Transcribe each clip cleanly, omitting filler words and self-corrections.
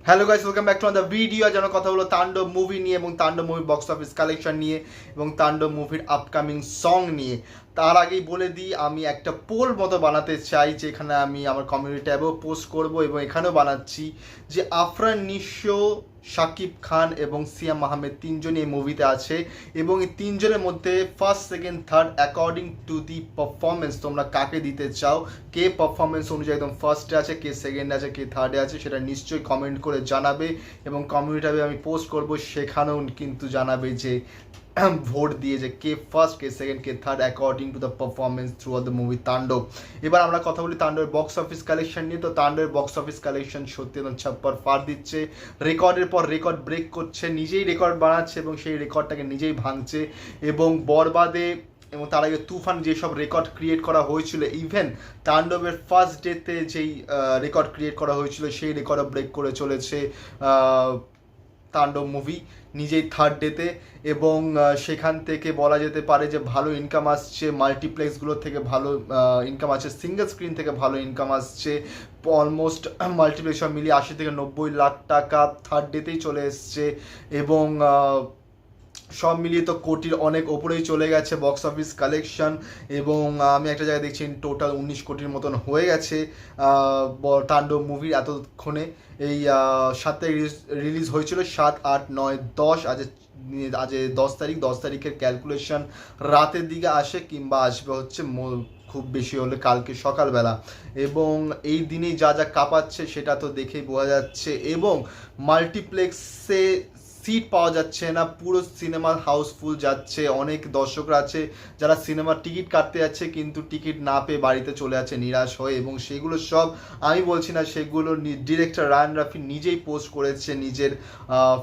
Hello guys, welcome back to other video. যেন কথা হলো তাণ্ডব মুভি নিয়ে এবং তাণ্ডব মুভির বক্স অফিস কালেকশন নিয়ে এবং তাণ্ডব মুভির আপকামিং সং নিয়ে। তার আগেই বলে দিই, আমি একটা পোল মতো বানাতে চাই যেখানে আমি আমার কমিউনিটি ট্যাবেও পোস্ট করব এবং এখানেও বানাচ্ছি যে আফরান নিশো, শাকিব খান এবং সিয়াম আহমেদ তিনজনই এই মুভিতে আছে এবং এই তিনজনের মধ্যে first, second, third according to the performance তোমরা কাকে দিতে চাও, কে পারফরমেন্স অনুযায়ী একদম ফার্স্টে আছে, কে সেকেন্ডে আছে, কে থার্ডে আছে, সেটা নিশ্চয়ই কমেন্ট করে জানাবে এবং কমিউনিটি ট্যাবে আমি পোস্ট করব, সেখানেও কিন্তু জানাবে যে ভোট দিয়ে যে কে ফার্স্ট, কে সেকেন্ড, কে third according to the performance throughout the movie Tandav. এবার আমরা কথা বলি তাণ্ডবের বক্স অফিস কালেকশন নিয়ে। তো তাণ্ডবের বক্স অফিস কালেকশন সত্যি একদম ছাপ্পার ফার দিচ্ছে, রেকর্ডের পর রেকর্ড ব্রেক করছে, নিজেই রেকর্ড বানাচ্ছে এবং সেই রেকর্ডটাকে নিজেই ভাঙছে। এবং বরবাদে এবং তার আগে তুফান যেসব রেকর্ড ক্রিয়েট করা হয়েছিল, ইভেন তাণ্ডবের ফার্স্ট ডেতে যেই রেকর্ড ক্রিয়েট করা হয়েছিল সেই রেকর্ডও ব্রেক করে চলেছে তাণ্ডব মুভি নিজেই থার্ড ডেতে। এবং সেখান থেকে বলা যেতে পারে যে ভালো ইনকাম আসছে, মাল্টিপ্লেক্সগুলোর থেকে ভালো ইনকাম আসছে, সিঙ্গেল স্ক্রিন থেকে ভালো ইনকাম আসছে। অলমোস্ট মাল্টিপ্লেক্স সব মিলিয়ে 80 থেকে 90 লাখ টাকা থার্ড ডেতেই চলে এসছে এবং সব মিলিয়ে তো কোটির অনেক ওপরেই চলে গেছে বক্স অফিস কালেকশন। এবং আমি একটা জায়গায় দেখছি টোটাল 19 কোটির মতন হয়ে গেছে তাণ্ডব মুভির এতক্ষণে। এই 7 তারিখ রিলিজ হয়েছিল, 7, 8, 9, 10, আজ 10 তারিখ। 10 তারিখের ক্যালকুলেশন রাতের দিকে আসে কিংবা আসবে হচ্ছে খুব বেশি হলে কালকে সকালবেলা। এবং এই দিনেই যা যা কাঁপাচ্ছে সেটা তো দেখেই বোঝা যাচ্ছে। এবং মাল্টিপ্লেক্সে সিট পাওয়া যাচ্ছে না, পুরো সিনেমা হাউসফুল যাচ্ছে। অনেক দর্শকরা আছে যারা সিনেমার টিকিট কাটতে যাচ্ছে কিন্তু টিকিট না পেয়ে বাড়িতে চলে যাচ্ছে নিরাশ হয়ে। এবং সেগুলো সব আমি বলছি না, সেগুলো ডিরেক্টর রায়ান রাফি নিজেই পোস্ট করেছে নিজের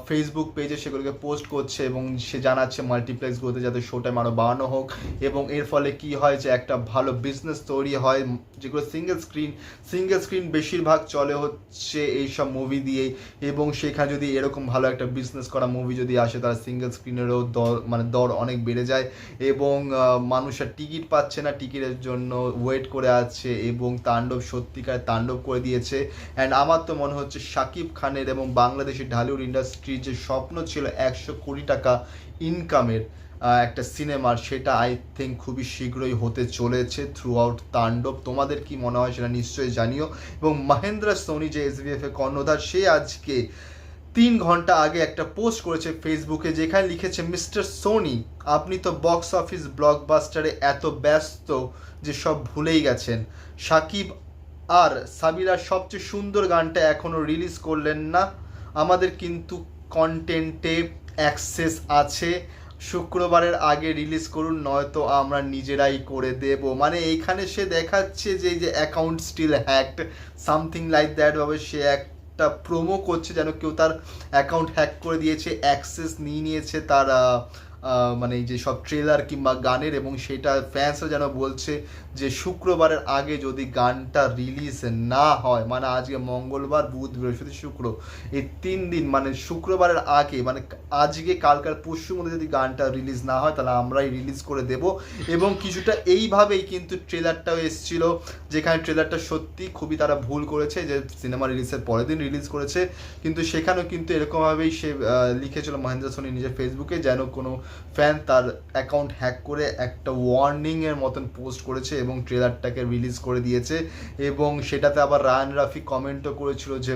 ফেসবুক পেজে, সেগুলোকে পোস্ট করছে এবং সে জানাচ্ছে মাল্টিপ্লেক্সগুলোতে যাতে শো টাইম আরও বাড়ানো হোক। এবং এর ফলে কি হয় যে একটা ভালো বিজনেস তৈরি হয়, যেগুলো সিঙ্গেল স্ক্রিন বেশিরভাগ চলে হচ্ছে এইসব মুভি দিয়েই। এবং সেখানে যদি এরকম ভালো একটা বিজনেস করা মুভি যদি আসে, তার সিঙ্গেল স্ক্রিনেরও দর অনেক বেড়ে যায় এবং মানুষের টিকিট পাচ্ছে না, টিকিটের জন্য ওয়েট করে আছে। এবং তাণ্ডব সত্যিকার তাণ্ডব করে দিয়েছে। অ্যান্ড আমার তো মনে হচ্ছে শাকিব খানের এবং বাংলাদেশের ঢালিউড ইন্ডাস্ট্রির যে স্বপ্ন ছিল 100 কোটি টাকা ইনকামের একটা সিনেমার, সেটা আই থিঙ্ক খুবই শীঘ্রই হতে চলেছে থ্রু আউট তাণ্ডব। তোমাদের কি মনে হয় সেটা নিশ্চয়ই জানিও। এবং মহেন্দ্র সোনি যে SBF এর কর্ণধার, সে আজকে 3 ঘন্টা আগে একটা পোস্ট করেছে ফেসবুকে, যেখানে লিখেছে, মিস্টার সোনি, আপনি তো বক্স অফিস ব্লকবাস্টারে এত ব্যস্ত যে সব ভুলেই গেছেন। সাকিব আর সাবিরার সবচেয়ে সুন্দর গানটা এখনও রিলিজ করলেন না। আমাদের কিন্তু কন্টেন্টে অ্যাক্সেস আছে, শুক্রবারের আগে রিলিজ করুন, নয়তো আমরা নিজেরাই করে দেব। মানে এইখানে সে দেখাচ্ছে যে এই যে account still hacked, something like that ভাবে সে একটা প্রোমো করছে যেন কেউ তার অ্যাকাউন্ট হ্যাক করে দিয়েছে, অ্যাক্সেস নিয়ে নিয়েছে তার মানে এই যে সব ট্রেলার কিংবা গানের। এবং সেটা ফ্যান্সরা যেন বলছে যে শুক্রবারের আগে যদি গানটা রিলিজ না হয়, মানে আজকে মঙ্গলবার, বুধ, বৃহস্পতি, শুক্র, এই 3 দিন, মানে শুক্রবারের আগে, মানে আজকে কালকার পরশুর মধ্যে যদি গানটা রিলিজ না হয় তাহলে আমরাই রিলিজ করে দেব। এবং কিছুটা এইভাবেই কিন্তু ট্রেলারটাও এসেছিল, যেখানে ট্রেলারটা সত্যি খুবই তারা ভুল করেছে যে সিনেমা রিলিজের পরের দিন রিলিজ করেছে। কিন্তু সেখানেও কিন্তু এরকমভাবেই সে লিখেছিল মহেন্দ্র সোনি নিজের ফেসবুকে, যেন কোনো ফ্যান তার অ্যাকাউন্ট হ্যাক করে একটা ওয়ার্নিংয়ের মতন পোস্ট করেছে এবং ট্রেলারটাকে রিলিজ করে দিয়েছে। এবং সেটাতে আবার রায়ান রাফি কমেন্টও করেছিল যে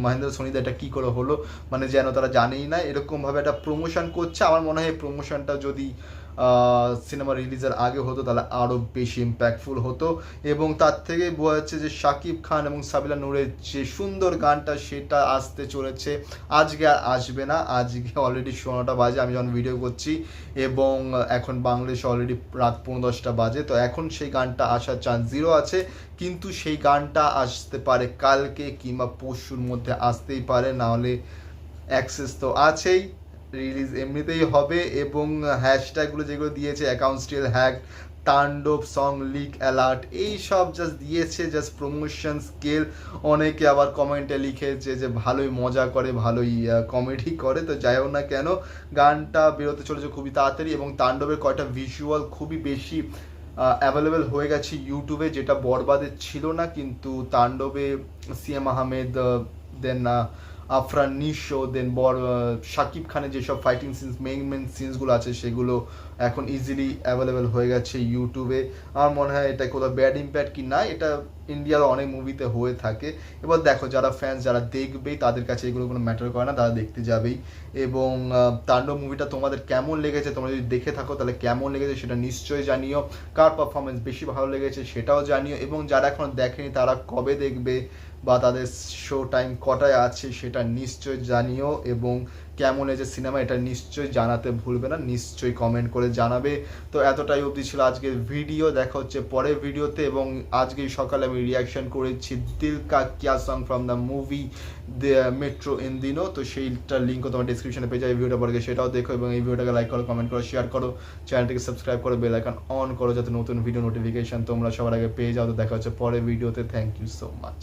মহেন্দ্র সোনিদা এটা কী করে হলো, মানে যেন তারা জানেই না, এরকমভাবে একটা প্রমোশন করছে। আমার মনে হয় প্রমোশনটা যদি সিনেমা রিলিজের আগে হতো তাহলে আরও বেশি ইম্প্যাক্টফুল হতো। এবং তার থেকে বোঝা যাচ্ছে যে শাকিব খান এবং সাবিলা নূরের যে সুন্দর গানটা, সেটা আসতে চলেছে। আজকে আর আসবে না, আজকে অলরেডি 9টা বাজে আমি যখন ভিডিও করছি এবং এখন বাংলাদেশে অলরেডি রাত 9:10 বাজে। তো এখন সেই গানটা আসার চান্স 0 আছে, কিন্তু সেই গানটা আসতে পারে কালকে কিংবা পরশুর মধ্যে আসতেই পারে, নাহলে অ্যাক্সেস তো আছেই, রিলিজ এমনিতেই হবে। এবং হ্যাশট্যাগুলো যেগুলো দিয়েছে, অ্যাকাউন্ট স্টিল হ্যাক, তাণ্ডব সং লিক অ্যালার্ট, এই সব জাস্ট দিয়েছে, জাস্ট প্রমোশন স্কেল। অনেকে আবার কমেন্টে লিখেছে যে ভালোই মজা করে, ভালোই কমেডি করে। তো যাই হোক না কেন, গানটা বেরোতে চলেছে খুবই তাড়াতাড়ি এবং তাণ্ডবের কয়টা ভিজুয়াল খুবই বেশি অ্যাভেলেবেল হয়ে গেছে ইউটিউবে, যেটা বরবাদে ছিল না। কিন্তু তাণ্ডবে সিএম আহমেদ, দেন আফরান নিশো, দেন শাকিব খানের যেসব ফাইটিং সিনস মেন সিনসগুলো আছে সেগুলো এখন ইজিলি অ্যাভেলেবেল হয়ে গেছে ইউটিউবে। আমার মনে হয় এটা কোথাও ব্যাড ইম্প্যাক্ট কি না, এটা ইন্ডিয়ার অনেক মুভিতে হয়ে থাকে। এবার দেখো যারা ফ্যান্স যারা দেখবেই তাদের কাছে এগুলো কোনো ম্যাটার করে না, তারা দেখতে যাবেই। এবং তাণ্ডব মুভিটা তোমাদের কেমন লেগেছে, তোমরা যদি দেখে থাকো তাহলে কেমন লেগেছে সেটা নিশ্চয়ই জানিও, কার পারফরমেন্স বেশি ভালো লেগেছে সেটাও জানিও, এবং যারা এখনো দেখেনি তারা কবে দেখবে বা তাদের শো টাইম কটায় আছে সেটা নিশ্চয়ই জানিও, এবং কেমন লেগেছে সিনেমা এটা নিশ্চয়ই জানাতে ভুলবে না, নিশ্চয়ই কমেন্ট করে জানাবে। তো এতটাই অবধি ছিল আজকের ভিডিও, দেখা হচ্ছে পরের ভিডিওতে। এবং আজকেই সকালে আমি রিয়াকশন করেছি দিল কা কিয়া song from the movie metro in দিনো, তো সেইটার লিঙ্কও তোমার ডিসক্রিপশনে পেয়ে যাবে, ভিডিওটা পরে সেটাও দেখো, এবং এই ভিডিওটাকে লাইক করো, কমেন্ট করো, শেয়ার করো, চ্যানেলটিকে সাবস্ক্রাইব করো, বেল আইকন অন করো যাতে নতুন ভিডিও নোটিফিকেশন তোমরা সবার আগে পেয়ে যাও। তো দেখা হচ্ছে পরের ভিডিওতে, থ্যাংক ইউ সো মাচ।